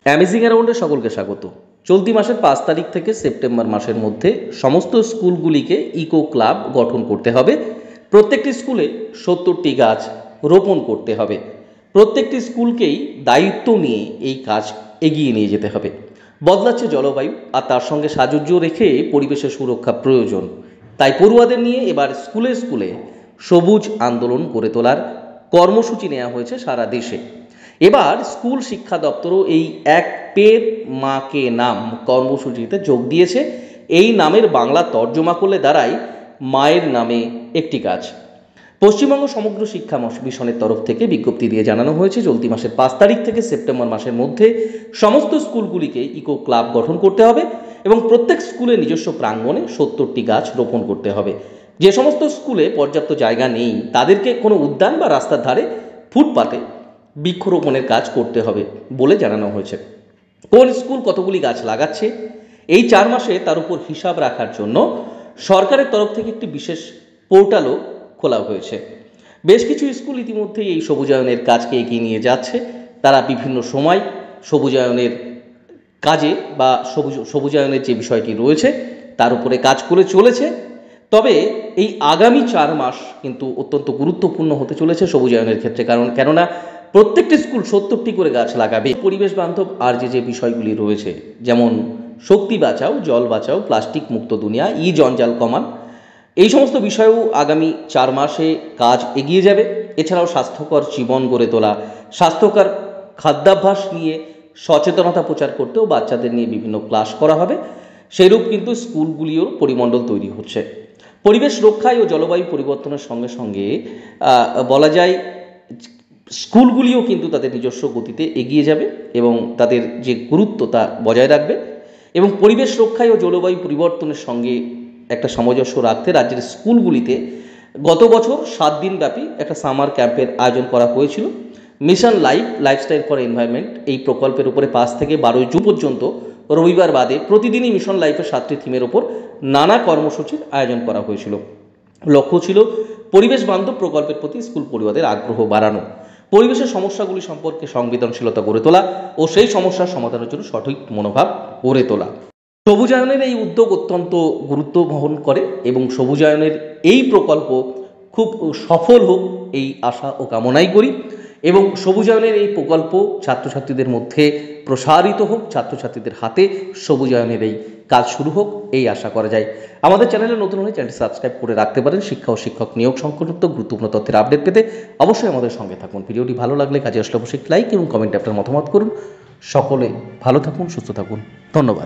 Amazing অ্যারাউন্ডে সকলকে স্বাগত। চলতি মাসের 5 তারিখ থেকে সেপ্টেম্বর মাসের মধ্যে সমস্ত স্কুলগুলিকে ইকো ক্লাব গঠন করতে হবে। প্রত্যেকটি স্কুলে 70টি গাছ রোপণ করতে হবে। প্রত্যেকটি স্কুলকেই দায়িত্ব নিয়ে এই কাজ এগিয়ে নিয়ে যেতে হবে। বদলাচ্ছে জলবায়ু, আর তার সঙ্গে সাযুজ্য রেখে পরিবেশের সুরক্ষা প্রয়োজন। তাই পড়ুয়াদের নিয়ে এবার স্কুলে স্কুলে সবুজ আন্দোলন গড়ে তোলার কর্মসূচি নেওয়া হয়েছে সারা দেশে। এবার স্কুল শিক্ষা দপ্তরও এই এক পের মা কে নাম কর্মসূচিতে যোগ দিয়েছে। এই নামের বাংলা তর্জমা করলে দাঁড়ায় মায়ের নামে একটি কাজ। পশ্চিমবঙ্গ সমগ্র শিক্ষা মিশনের তরফ থেকে বিজ্ঞপ্তি দিয়ে জানানো হয়েছে, চলতি মাসের 5 তারিখ থেকে সেপ্টেম্বর মাসের মধ্যে সমস্ত স্কুলগুলিকে ইকো ক্লাব গঠন করতে হবে এবং প্রত্যেক স্কুলের নিজস্ব প্রাঙ্গণে 70টি গাছ রোপণ করতে হবে। যে সমস্ত স্কুলে পর্যাপ্ত জায়গা নেই তাদেরকে কোনো উদ্যান বা রাস্তার ধারে ফুটপাতে বৃক্ষরোপণের কাজ করতে হবে বলে জানানো হয়েছে। কোন স্কুল কতগুলি গাছ লাগাচ্ছে এই 4 মাসে তার উপর হিসাব রাখার জন্য সরকারের তরফ থেকে একটি বিশেষ পোর্টালও খোলা হয়েছে। বেশ কিছু স্কুল ইতিমধ্যেই এই সবুজায়নের কাজকে এগিয়ে নিয়ে যাচ্ছে। তারা বিভিন্ন সময় সবুজায়নের কাজে বা সবুজায়নের যে বিষয়টি রয়েছে তার উপরে কাজ করে চলেছে। তবে এই আগামী 4 মাস কিন্তু অত্যন্ত গুরুত্বপূর্ণ হতে চলেছে সবুজায়নের ক্ষেত্রে, কেননা প্রত্যেকটি স্কুল 70টি করে গাছ লাগাবে। পরিবেশ বান্ধব আর যে বিষয়গুলি রয়েছে, যেমন শক্তি বাঁচাও, জল বাঁচাও, প্লাস্টিক মুক্ত দুনিয়া, জঞ্জাল কমান, এই সমস্ত বিষয়েও আগামী 4 মাসে কাজ এগিয়ে যাবে। এছাড়াও স্বাস্থ্যকর জীবন গড়ে তোলা, স্বাস্থ্যকর খাদ্যাভ্যাস নিয়ে সচেতনতা প্রচার করতেও বাচ্চাদের নিয়ে বিভিন্ন ক্লাস করা হবে। সেইরূপ কিন্তু স্কুলগুলিও পরিমণ্ডল তৈরি হচ্ছে। পরিবেশ রক্ষায় ও জলবায়ু পরিবর্তনের সঙ্গে সঙ্গে বলা যায় স্কুলগুলিও কিন্তু তাদের নিজস্ব গতিতে এগিয়ে যাবে এবং তাদের যে গুরুত্ব তা বজায় রাখবে। এবং পরিবেশ রক্ষায় ও জলবায়ু পরিবর্তনের সঙ্গে একটা সামঞ্জস্য রাখতে রাজ্যের স্কুলগুলিতে গত বছর 7 দিন ব্যাপী একটা সামার ক্যাম্পের আয়োজন করা হয়েছিল। মিশন লাইফস্টাইল ফর এনভায়রনমেন্ট এই প্রকল্পের উপরে 5 থেকে 12 জুন পর্যন্ত রবিবার বাদে প্রতিদিনই মিশন লাইফের 7টি থিমের ওপর নানা কর্মসূচির আয়োজন করা হয়েছিল। লক্ষ্য ছিল পরিবেশ বান্ধব প্রকল্পের প্রতি স্কুল পড়ুয়াদের আগ্রহ বাড়ানো, পরিবেশের সমস্যাগুলি সম্পর্কে সংবেদনশীলতা গড়ে তোলা ও সেই সমস্যার সমাধানের জন্য সঠিক মনোভাব গড়ে তোলা। সবুজায়নের এই উদ্যোগ অত্যন্ত গুরুত্ব বহন করে এবং সবুজায়নের এই প্রকল্প খুব সফল হোক এই আশা ও কামনাই করি এবং সবুজায়নের এই প্রকল্প ছাত্রছাত্রীদের মধ্যে প্রসারিত হোক, ছাত্রছাত্রীদের হাতে সবুজায়নের এই কাজ শুরু হোক এই আশা করা যায়। আমাদের চ্যানেলে নতুন হলে চ্যানেলটি সাবস্ক্রাইব করে রাখতে পারেন। শিক্ষা ও শিক্ষক নিয়োগ সংক্রান্ত গুরুত্বপূর্ণ তথ্যের আপডেট পেতে অবশ্যই আমাদের সঙ্গে থাকুন। ভিডিওটি ভালো লাগলে কাজে আসলে অবশ্যই লাইক এবং কমেন্টে আপনার মতামত করুন। সকলে ভালো থাকুন, সুস্থ থাকুন। ধন্যবাদ।